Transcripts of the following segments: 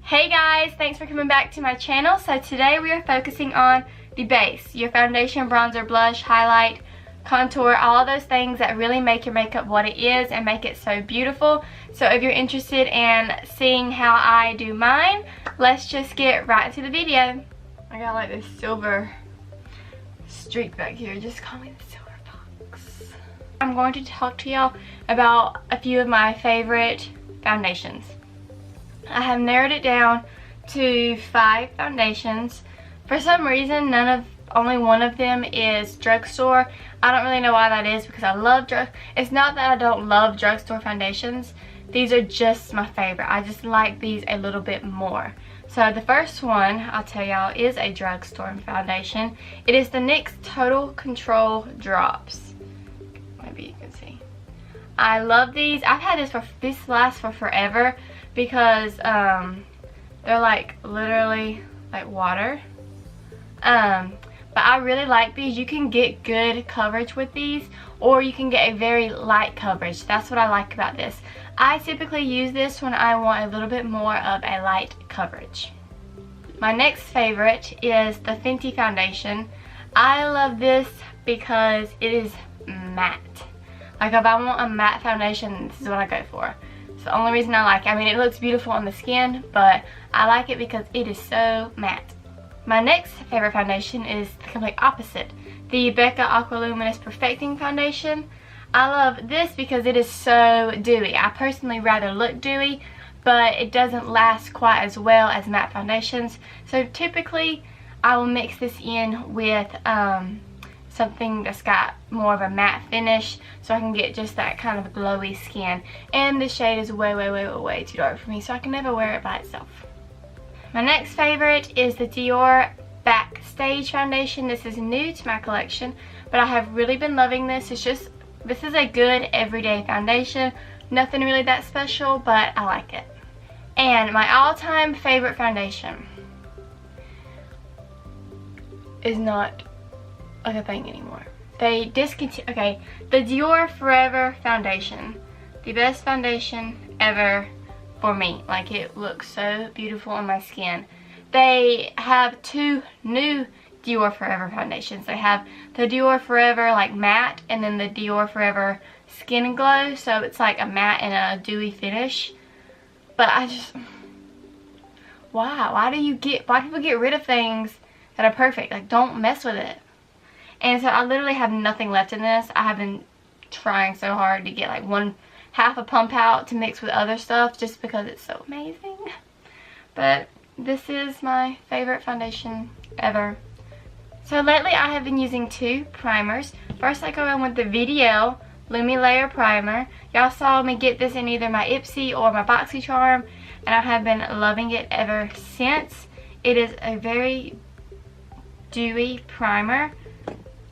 Hey guys, thanks for coming back to my channel. So today we are focusing on the base, your foundation, bronzer, blush, highlight, contour, all of those things that really make your makeup what it is and make it so beautiful. So if you're interested in seeing how I do mine, let's just get right into the video. I got like this silver streak back here, just call me the silver fox. I'm going to talk to y'all about a few of my favorite foundations. I have narrowed it down to 5 foundations. For some reason, only one of them is drugstore. I don't really know why that is, because I love it's not that I don't love drugstore foundations. These are just my favorite. I just like these a little bit more. So the first one I'll tell y'all is a drugstore foundation. It is the NYX Total Control Drops. Maybe you can see. I love these. I've had this lasts for forever, because they're like literally like water. But I really like these. You can get good coverage with these, or you can get a very light coverage. That's what I like about this. I typically use this when I want a little bit more of a light coverage. My next favorite is the Fenty Foundation. I love this because it is matte. Like if I want a matte foundation, this is what I go for. It's the only reason I like it. I mean, it looks beautiful on the skin, but I like it because it is so matte. My next favorite foundation is the complete opposite, the Becca Aqualuminous Perfecting Foundation. I love this because it is so dewy. I personally rather look dewy, but it doesn't last quite as well as matte foundations. So typically, I will mix this in with something that's got more of a matte finish, so I can get just that kind of glowy skin. And the shade is way too dark for me, so I can never wear it by itself. My next favorite is the Dior Backstage Foundation. This is new to my collection, but I have really been loving this. This is a good everyday foundation. Nothing really that special, but I like it. And my all-time favorite foundation is not like a thing anymore. They discontinued. Okay, the Dior Forever Foundation, the best foundation ever for me. Like, it looks so beautiful on my skin. They have 2 new Dior Forever foundations. They have the Dior Forever like matte, and then the Dior Forever Skin Glow. So it's like a matte and a dewy finish. But I just, why people get rid of things that are perfect? Like, don't mess with it. And so I literally have nothing left in this. I have been trying so hard to get like half a pump out to mix with other stuff, just because it's so amazing. But this is my favorite foundation ever. So lately I have been using 2 primers. First I go in with the VDL Lumi Layer Primer. Y'all saw me get this in either my Ipsy or my BoxyCharm, and I have been loving it ever since. It is a very dewy primer.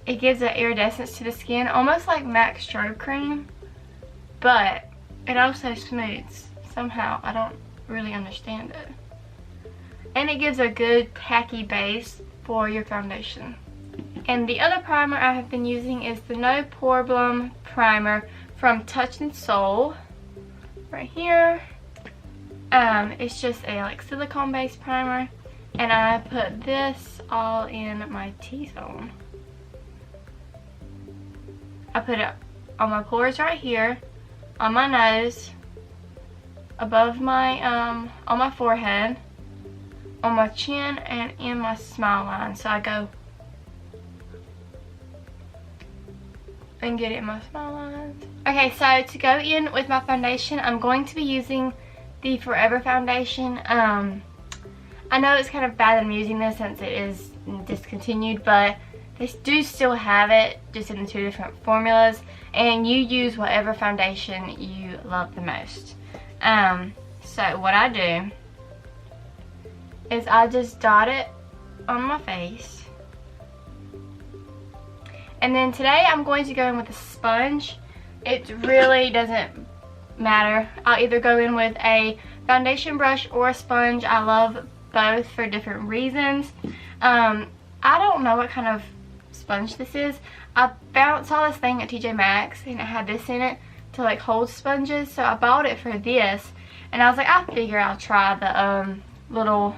It gives an iridescence to the skin, almost like MAC Strobe Cream, but it also smooths somehow. I don't really understand it. And it gives a good tacky base for your foundation. And the other primer I have been using is the No Pore Blem primer from Touch and Soul. Right here. It's just a like silicone based primer, and I put this all in my T-zone. I put it on my pores right here, on my nose, above my on my forehead, on my chin, and in my smile line. So I go and get it in my smile lines. Okay, so to go in with my foundation, I'm going to be using the Forever Foundation. I know it's kind of bad that I'm using this since it is discontinued, but they do still have it, just in 2 different formulas, and you use whatever foundation you love the most. So what I do is I just dot it on my face, and then today I'm going to go in with a sponge. It really doesn't matter. I'll either go in with a foundation brush or a sponge. I love both for different reasons. I don't know what kind of sponge this is. I saw this thing at TJ Maxx and it had this in it, to like hold sponges, so I bought it for this, and I was like, I figure I'll try the little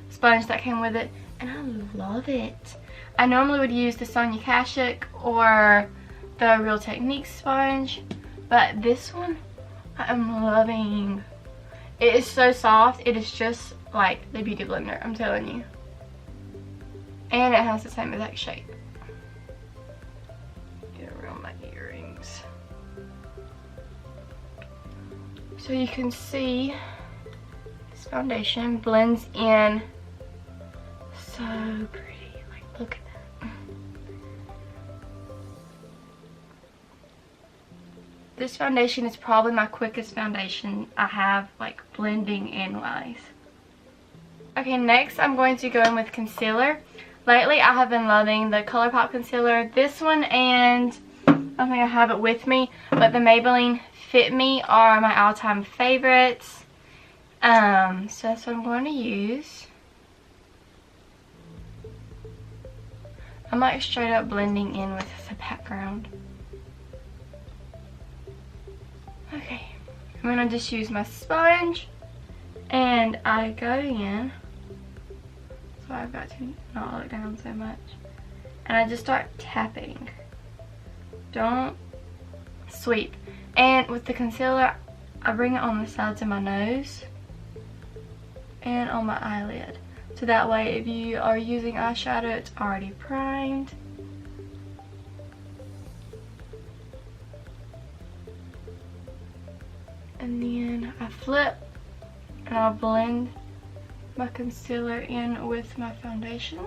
sponge that came with it, and I love it. I normally would use the Sonia Kashuk or the Real Techniques sponge, but this one I am loving. It is so soft. It is just like the Beauty Blender, I'm telling you. And it has the same exact shape. Get around my earrings. So you can see this foundation blends in so pretty. Like, look at that. This foundation is probably my quickest foundation I have, like, blending in wise. Okay, next I'm going to go in with concealer. Lately I have been loving the Colourpop Concealer. This one, and I don't think I have it with me, but the Maybelline Fit Me are my all-time favorites. So that's what I'm going to use. I'm like straight up blending in with the background. Okay, I'm going to just use my sponge, and I go in. So I've got to not look down so much. And I just start tapping. Don't sweep. And with the concealer, I bring it on the sides of my nose and on my eyelid. So that way, if you are using eyeshadow, it's already primed. And then I flip and I'll blend my concealer in with my foundation.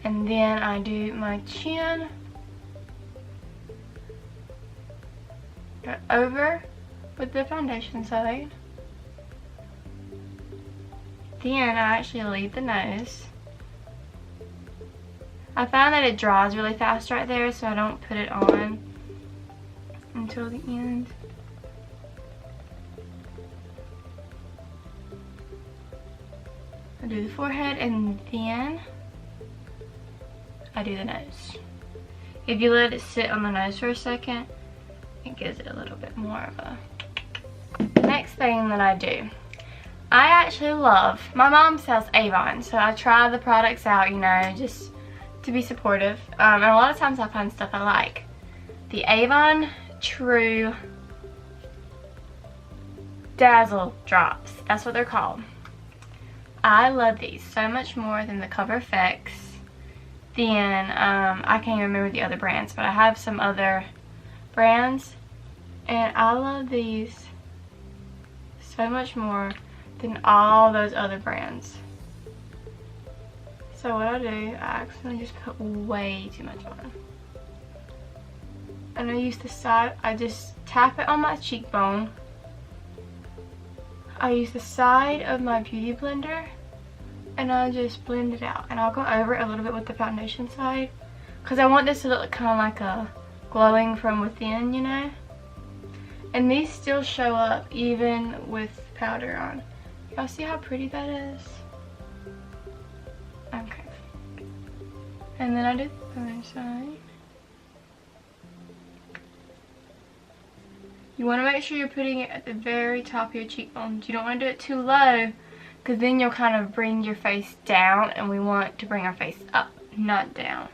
And then I do my chin. Go over with the foundation side. Then I actually leave the nose. I find that it dries really fast right there, so I don't put it on until the end. I do the forehead, and then I do the nose. If you let it sit on the nose for a second, it gives it a little bit more of a... Next thing that I do, I actually love, my mom sells Avon, so I try the products out, you know, just to be supportive. And a lot of times I find stuff I like. The Avon True Dazzle drops, that's what they're called. I love these so much more than the Cover FX. Then I can't even remember the other brands, but I have some other brands, and I love these so much more than all those other brands. So what I do, I actually just put way too much on. And I use the side, I just tap it on my cheekbone. I use the side of my beauty blender, and I just blend it out. And I'll go over it a little bit with the foundation side, because I want this to look kind of like a glowing from within, you know. And these still show up even with powder on. Y'all see how pretty that is? Okay. And then I do the other side. You want to make sure you're putting it at the very top of your cheekbones. You don't want to do it too low, because then you'll kind of bring your face down, and we want to bring our face up, not down.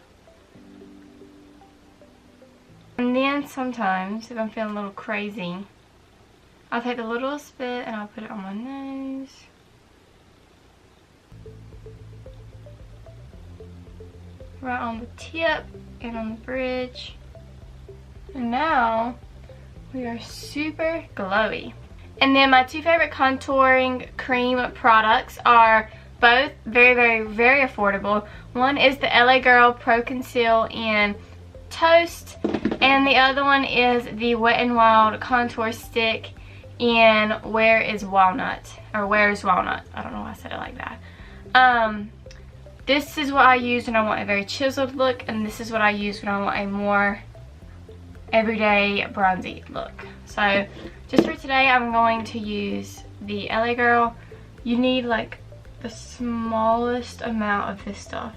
And then sometimes, if I'm feeling a little crazy, I'll take the littlest bit and I'll put it on my nose. Right on the tip and on the bridge. And now we are super glowy. And then my two favorite contouring cream products are both very, very, very affordable. One is the LA Girl Pro Conceal in Toast, and the other one is the Wet n Wild Contour Stick in Where is Walnut, or Where's Walnut. I don't know why I said it like that. This is what I use when I want a very chiseled look, and this is what I use when I want a more everyday bronzy look. So just for today, I'm going to use the LA Girl. You need like the smallest amount of this stuff.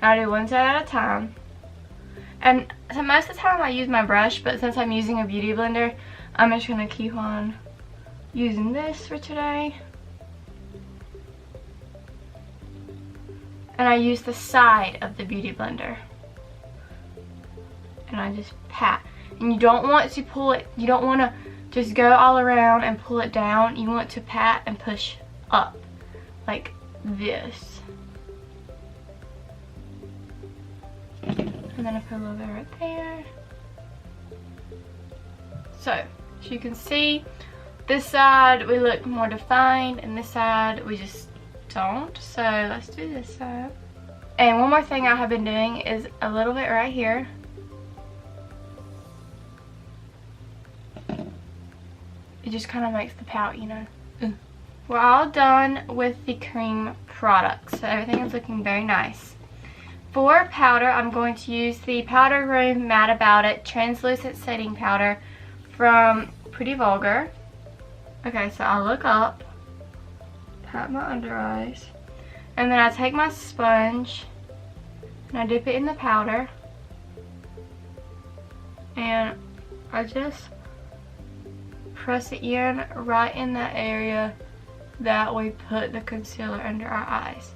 I do one side at a time. And so most of the time I use my brush, but since I'm using a beauty blender, I'm just going to keep on using this for today. And I use the side of the beauty blender. And I just pat. And you don't want to pull it, you don't want to just go all around and pull it down. You want to pat and push up like this. And then I put a little bit right there. So, as you can see, this side we look more defined and this side we just don't. So let's do this side. And one more thing I have been doing is a little bit right here. It just kind of makes the pout, you know. We're all done with the cream products, so everything is looking very nice. For powder, I'm going to use the Powder Room Mad About It Translucent Setting Powder from Pretty Vulgar. Okay, so I look up, pat my under eyes, and then I take my sponge and I dip it in the powder, and I just press it in right in that area that we put the concealer under our eyes.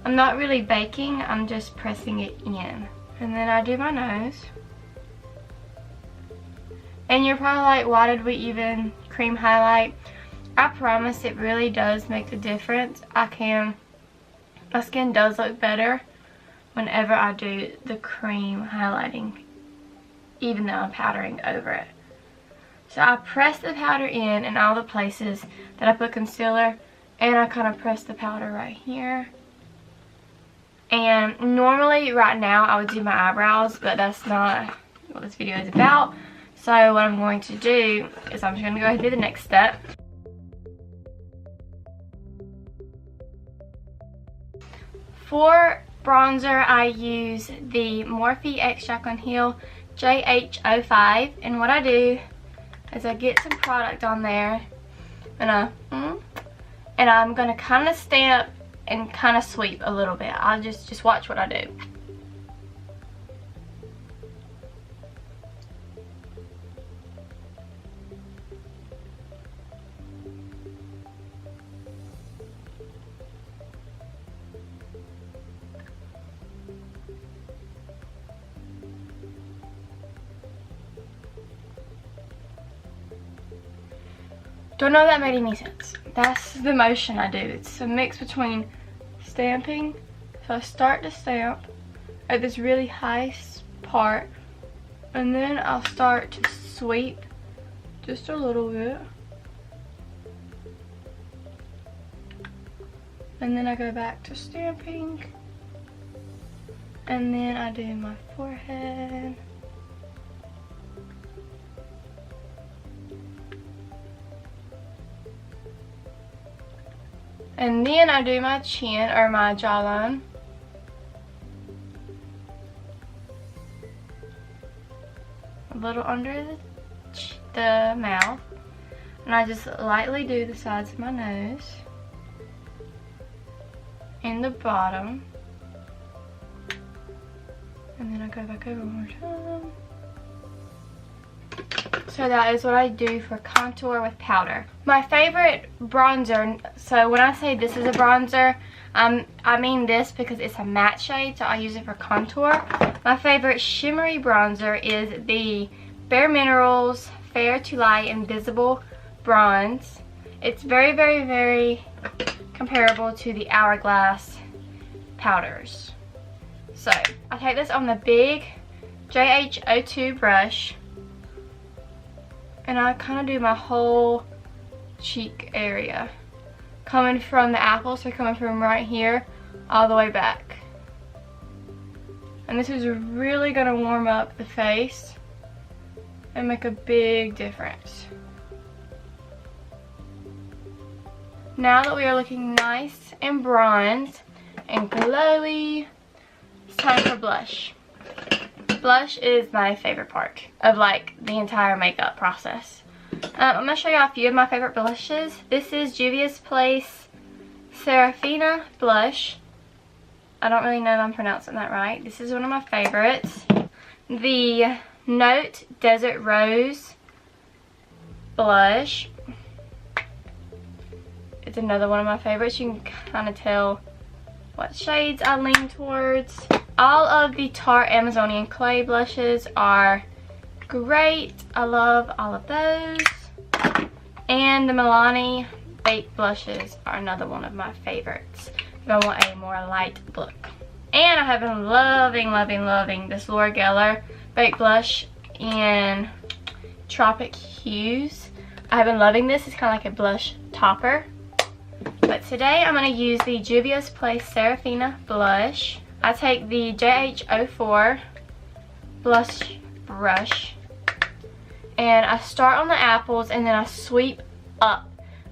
I'm not really baking, I'm just pressing it in. And then I do my nose. And you're probably like, why did we even cream highlight? I promise it really does make a difference. My skin does look better whenever I do the cream highlighting, even though I'm powdering over it. So I press the powder in all the places that I put concealer, and I kind of press the powder right here. And normally right now I would do my eyebrows, but that's not what this video is about. So what I'm going to do is I'm just going to go ahead and do the next step. For bronzer, I use the Morphe X Jaclyn Hill JH05, and what I do is I get some product on there, and I'm going to kind of stamp and kind of sweep a little bit. I'll just watch what I do. Don't know if that made any sense. That's the motion I do. It's a mix between stamping. So I start to stamp at this really high part, and then I'll start to sweep just a little bit. And then I go back to stamping. And then I do my forehead. And then I do my chin, or my jawline. A little under the mouth. And I just lightly do the sides of my nose. And the bottom. And then I go back over one more time. So that is what I do for contour with powder. My favorite bronzer, so when I say this is a bronzer, I mean this because it's a matte shade, so I use it for contour. My favorite shimmery bronzer is the BareMinerals Fair to Light Invisible Bronze. It's very, very, very comparable to the Hourglass powders. So I take this on the big JH02 brush, and I kind of do my whole cheek area, coming from the apple, so coming from right here all the way back. And this is really going to warm up the face and make a big difference. Now that we are looking nice and bronzed and glowy, it's time for blush. Blush is my favorite part of like the entire makeup process. I'm going to show you a few of my favorite blushes. This is Juvia's Place Serafina blush. I don't really know if I'm pronouncing that right. This is one of my favorites. The Note Desert Rose blush. It's another one of my favorites. You can kind of tell what shades I lean towards. All of the Tarte Amazonian Clay blushes are great. I love all of those. And the Milani Baked blushes are another one of my favorites if I want a more light look. And I have been loving this Laura Geller Baked blush in Tropic Hues. I have been loving this. It's kind of like a blush topper. But today I'm going to use the Juvias Place Serafina blush. I take the JH04 blush brush and I start on the apples and then I sweep up.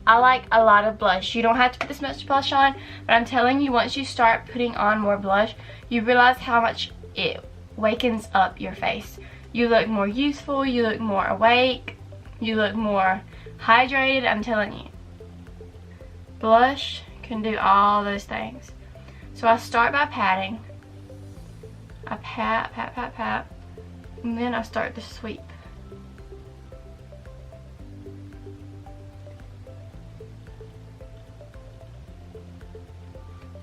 I like a lot of blush. You don't have to put this much blush on, but I'm telling you, once you start putting on more blush, you realize how much it wakens up your face. You look more youthful, you look more awake, you look more hydrated. I'm telling you, blush can do all those things. So I start by patting. I pat, and then I start to sweep.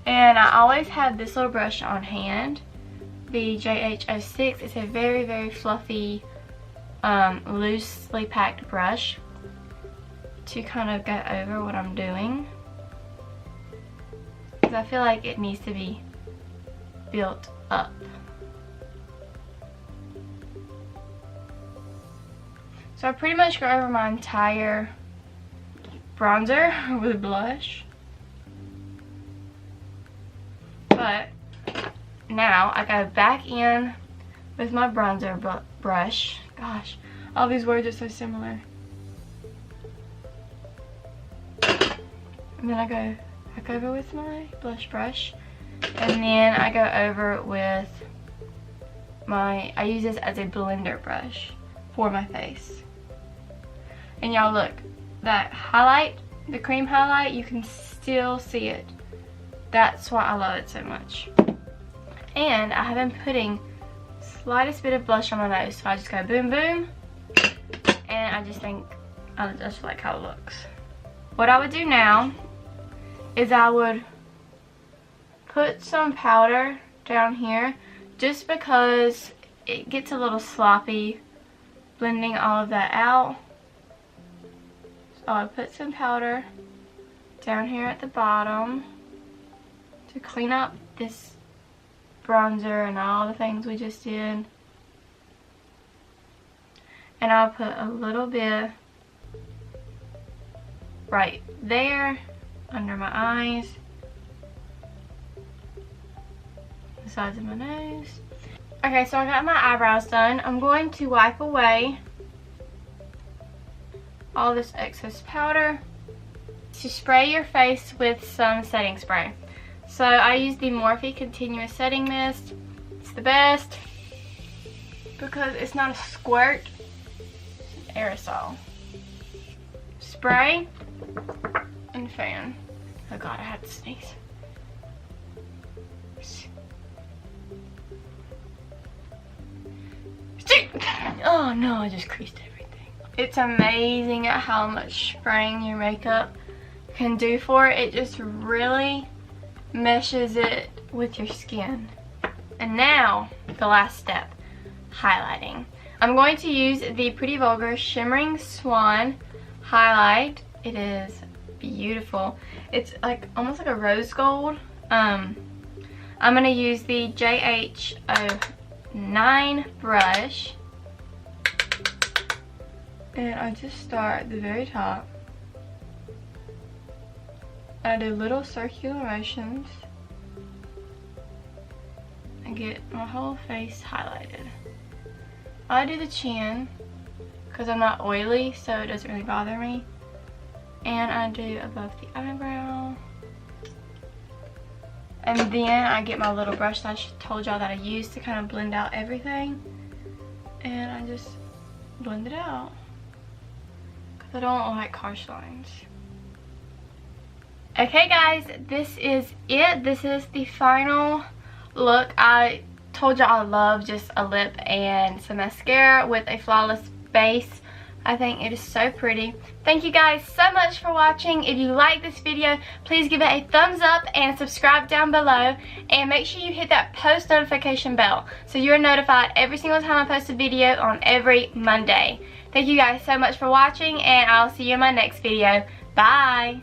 And I always have this little brush on hand, the JH06. It's a very fluffy, loosely packed brush to kind of go over what I'm doing, because I feel like it needs to be built up. So I pretty much go over my entire bronzer with blush. But now I go back in with my bronzer brush. Gosh, all these words are so similar. And then I go back over with my blush brush. And then I go over with my, I use this as a blender brush for my face. And y'all look, that highlight, the cream highlight, you can still see it. That's why I love it so much. And I have been putting slightest bit of blush on my nose. So I just go boom boom. And I just like how it looks. What I would do now is I would put some powder down here just because it gets a little sloppy blending all of that out. So I put some powder down here at the bottom to clean up this bronzer and all the things we just did. And I'll put a little bit right there under my eyes, the sides of my nose. Okay, so I got my eyebrows done. I'm going to wipe away all this excess powder. To spray your face with some setting spray. So I use the Morphe Continuous Setting Mist. It's the best because it's not a squirt, it's an aerosol. Spray and fan. Oh god, I had to sneeze. Oh no, I just creased everything. It's amazing at how much spraying your makeup can do for it. It just really meshes it with your skin. And now the last step, highlighting. I'm going to use the Pretty Vulgar Shimmering Swan highlight. It is beautiful. It's like almost like a rose gold. I'm going to use the JH09 brush, and I just start at the very top. I do little circular motions and get my whole face highlighted. I do the chin because I'm not oily, so it doesn't really bother me. And I do above the eyebrow. And then I get my little brush that I told y'all that I used to kind of blend out everything. And I just blend it out, because I don't like harsh lines. Okay guys, this is it. This is the final look. I told y'all I love just a lip and some mascara with a flawless base. I think it is so pretty. Thank you guys so much for watching. If you like this video, please give it a thumbs up and subscribe down below. And make sure you hit that post notification bell so you're notified every single time I post a video on every Monday. Thank you guys so much for watching, and I'll see you in my next video. Bye!